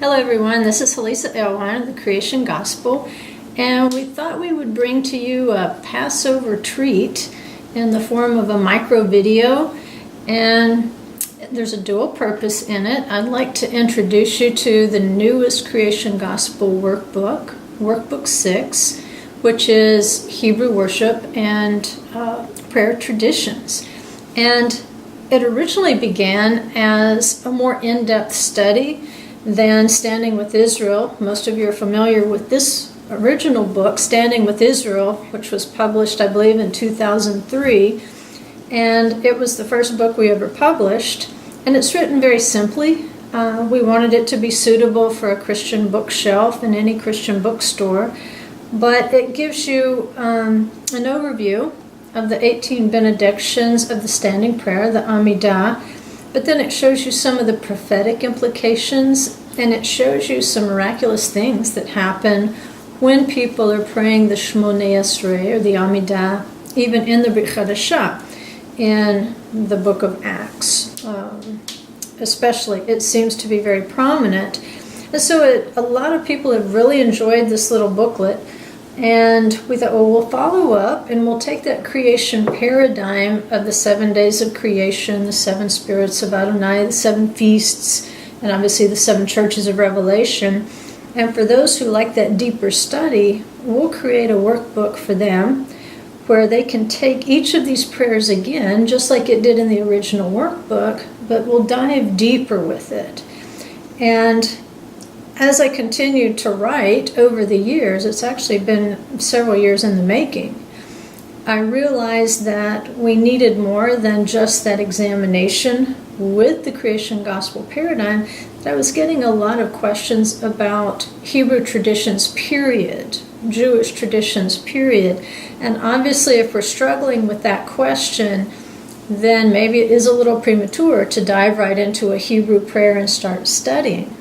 Hello everyone, this is Halisa Elwine of the Creation Gospel, and we thought we would bring to you a Passover treat in the form of a micro video, and there's a dual purpose in it. I'd like to introduce you to the newest Creation Gospel workbook, Workbook 6, which is Hebrew worship and prayer traditions. And it originally began as a more in-depth study than Standing with Israel. Most of you are familiar with this original book, Standing with Israel, which was published, I believe, in 2003. And it was the first book we ever published. And it's written very simply. We wanted it to be suitable for a Christian bookshelf in any Christian bookstore. But it gives you an overview of the 18 benedictions of the standing prayer, the Amidah. But then it shows you some of the prophetic implications, and it shows you some miraculous things that happen when people are praying the Shmoneh Esrei, or the Amidah, even in the Brit Chadashah, in the book of Acts. Especially, it seems to be very prominent. And so a lot of people have really enjoyed this little booklet. And we thought, well, we'll follow up and we'll take that creation paradigm of the 7 days of creation, the 7 spirits of Adonai, the 7 feasts, and obviously the 7 churches of Revelation. And for those who like that deeper study, we'll create a workbook for them where they can take each of these prayers again, just like it did in the original workbook, but we'll dive deeper with it. And as I continued to write over the years, it's actually been several years in the making, I realized that we needed more than just that examination with the creation gospel paradigm. That I was getting a lot of questions about Hebrew traditions, period, Jewish traditions, period. And obviously, if we're struggling with that question, then maybe it is a little premature to dive right into a Hebrew prayer and start studying.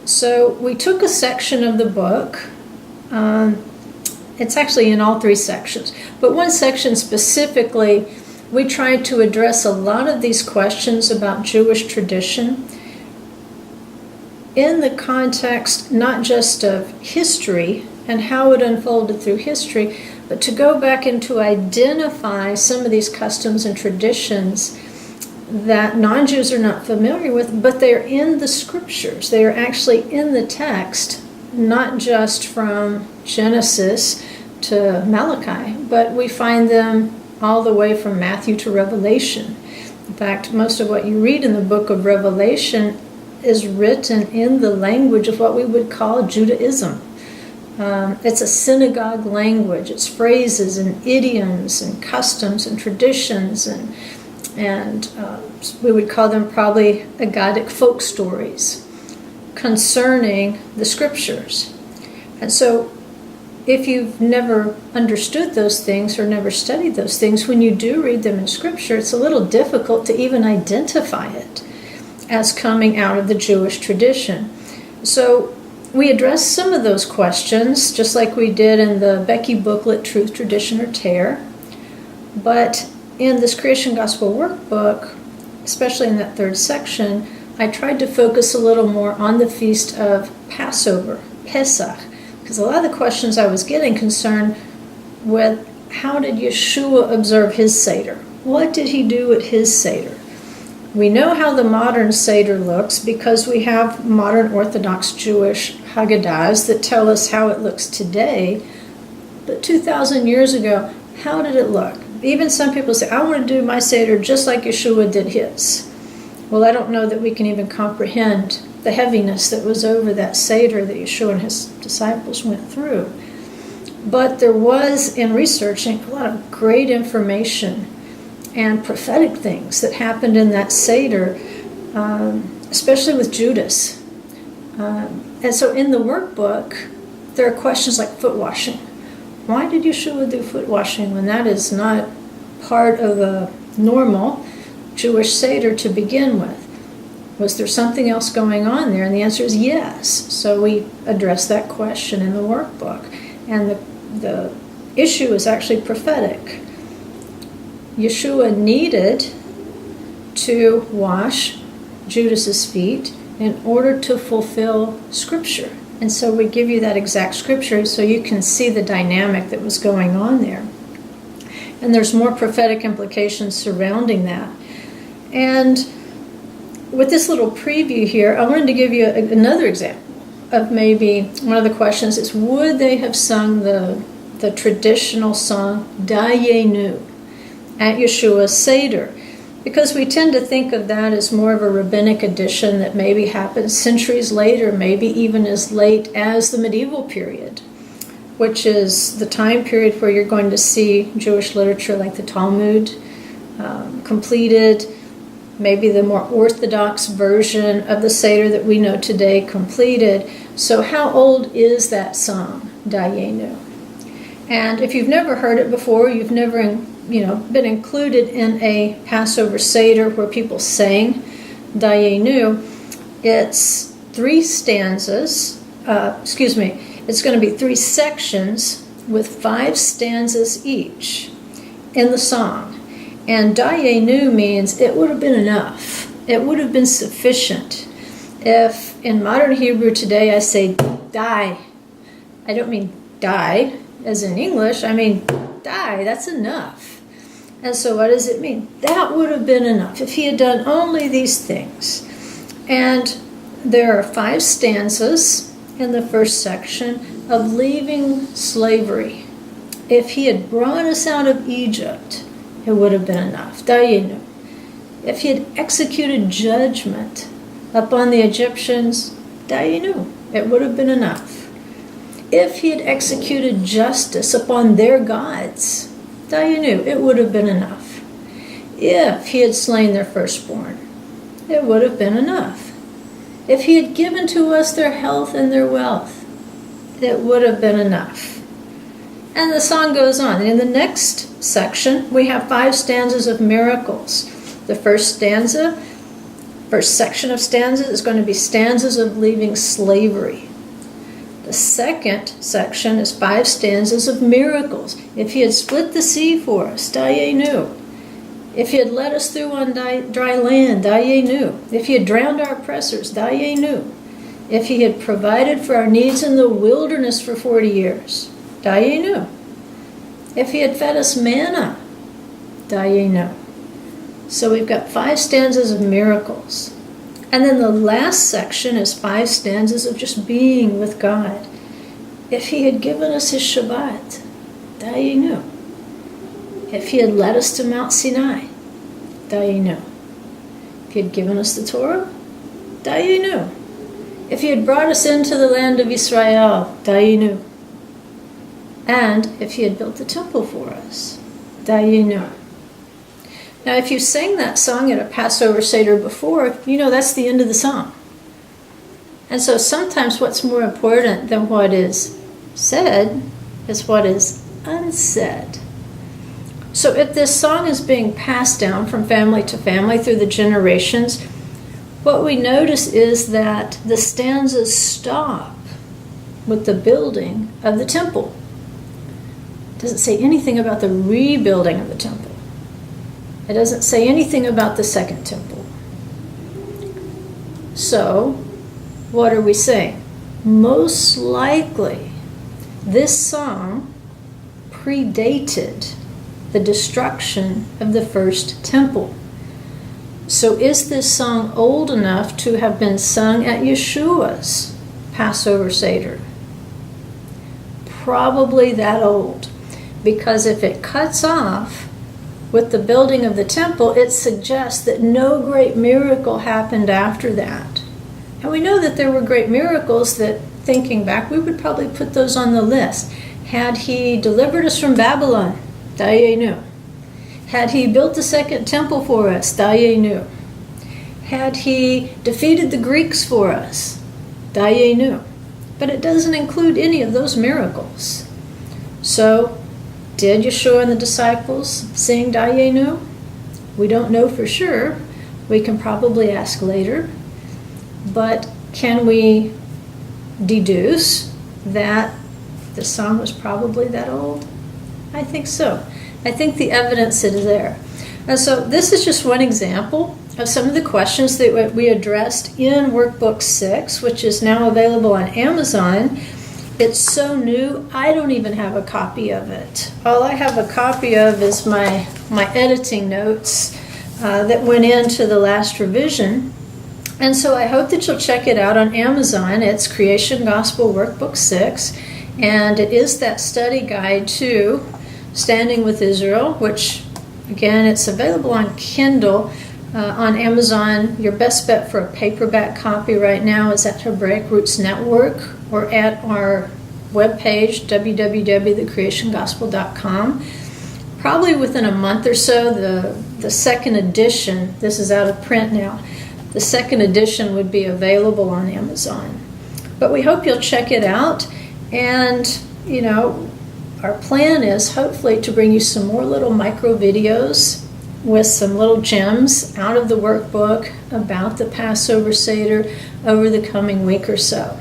So we took a section of the book. It's actually in all 3 sections. But one section specifically, we tried to address a lot of these questions about Jewish tradition in the context not just of history and how it unfolded through history, but to go back and to identify some of these customs and traditions that non-Jews are not familiar with, but they're in the scriptures. They are actually in the text, not just from Genesis to Malachi, but we find them all the way from Matthew to Revelation. In fact, most of what you read in the book of Revelation is written in the language of what we would call Judaism. It's a synagogue language. It's phrases and idioms and customs and traditions and we would call them probably Aggadic folk stories concerning the scriptures. And so if you've never understood those things or never studied those things, when you do read them in scripture, it's a little difficult to even identify it as coming out of the Jewish tradition. So we addressed some of those questions, just like we did in the Becky booklet, Truth, Tradition, or Tear. But in this Creation Gospel workbook, especially in that 3rd section, I tried to focus a little more on the feast of Passover, Pesach, because a lot of the questions I was getting concerned with how did Yeshua observe his Seder? What did he do at his Seder? We know how the modern Seder looks because we have modern Orthodox Jewish Haggadahs that tell us how it looks today. But 2,000 years ago, how did it look? Even some people say, I want to do my Seder just like Yeshua did his. Well, I don't know that we can even comprehend the heaviness that was over that Seder that Yeshua and his disciples went through. But there was, in researching, a lot of great information and prophetic things that happened in that Seder, especially with Judas. And so in the workbook, there are questions like foot washing. Why did Yeshua do foot washing when that is not part of a normal Jewish Seder to begin with? Was there something else going on there? And the answer is yes. So we addressed that question in the workbook. And the issue is actually prophetic. Yeshua needed to wash Judas's feet in order to fulfill Scripture. And so we give you that exact Scripture so you can see the dynamic that was going on there. And there's more prophetic implications surrounding that. And with this little preview here, I wanted to give you another example of maybe one of the questions is, would they have sung the traditional song Dayenu at Yeshua's Seder? Because we tend to think of that as more of a rabbinic addition that maybe happened centuries later, maybe even as late as the medieval period, which is the time period where you're going to see Jewish literature like the Talmud completed, maybe the more orthodox version of the Seder that we know today completed. So how old is that song, Dayenu? And if you've never heard it before, you've never been included in a Passover Seder where people sang Dayenu, it's 3 stanzas, it's going to be 3 sections with 5 stanzas each in the song. And Dayenu means it would have been enough. It would have been sufficient. If in modern Hebrew today I say die, I don't mean die as in English, I mean die, that's enough. And so what does it mean? That would have been enough if he had done only these things. And there are 5 stanzas in the first section of leaving slavery. If he had brought us out of Egypt, it would have been enough. Dayenu. If he had executed judgment upon the Egyptians, Dayenu. It would have been enough. If he had executed justice upon their gods, Dayenu. It would have been enough. If he had slain their firstborn, it would have been enough. If he had given to us their health and their wealth, it would have been enough. And the song goes on. And in the next section, we have 5 stanzas of miracles. The first section of stanzas is going to be stanzas of leaving slavery. The second section is 5 stanzas of miracles. If he had split the sea for us, Dayenu. If he had led us through on dry land, Dayenu. If he had drowned our oppressors, Dayenu. If he had provided for our needs in the wilderness for 40 years, Dayenu. If he had fed us manna, Dayenu. So we've got 5 stanzas of miracles. And then the last section is 5 stanzas of just being with God. If he had given us his Shabbat, Dayenu. If he had led us to Mount Sinai, Dayenu. If he had given us the Torah, Dayenu. If he had brought us into the land of Israel, Dayenu. And if he had built the temple for us, Dayenu. Now, if you sang that song at a Passover Seder before, you know that's the end of the song. And so sometimes what's more important than what is said is what is unsaid. So if this song is being passed down from family to family through the generations, what we notice is that the stanzas stop with the building of the temple. It doesn't say anything about the rebuilding of the temple. It doesn't say anything about the second temple. So, what are we saying? Most likely, this song predated the destruction of the first temple. So is this song old enough to have been sung at Yeshua's Passover Seder? Probably that old, because if it cuts off with the building of the temple, it suggests that no great miracle happened after that. And we know that there were great miracles that, thinking back, we would probably put those on the list. Had he delivered us from Babylon, Dayenu. Had he built the second temple for us, Dayenu. Had he defeated the Greeks for us, Dayenu. But it doesn't include any of those miracles. So, did Yeshua and the disciples sing Dayenu? We don't know for sure. We can probably ask later. But can we deduce that the song was probably that old? I think so. I think the evidence is there. And so this is just one example of some of the questions that we addressed in Workbook 6, which is now available on Amazon. It's so new, I don't even have a copy of it. All I have a copy of is my editing notes that went into the last revision. And so I hope that you'll check it out on Amazon. It's Creation Gospel Workbook 6, and it is that study guide to Standing with Israel, which, again, it's available on Kindle. On Amazon, your best bet for a paperback copy right now is at Hebraic Roots Network or at our webpage, www.thecreationgospel.com. Probably within a month or so, the second edition, this is out of print now, the second edition would be available on Amazon. But we hope you'll check it out. And, our plan is hopefully to bring you some more little micro videos with some little gems out of the workbook about the Passover Seder over the coming week or so.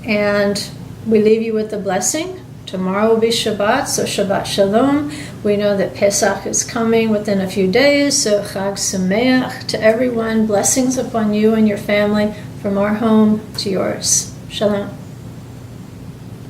And we leave you with a blessing. Tomorrow will be Shabbat, so Shabbat Shalom. We know that Pesach is coming within a few days, so Chag Sameach to everyone. Blessings upon you and your family from our home to yours. Shalom.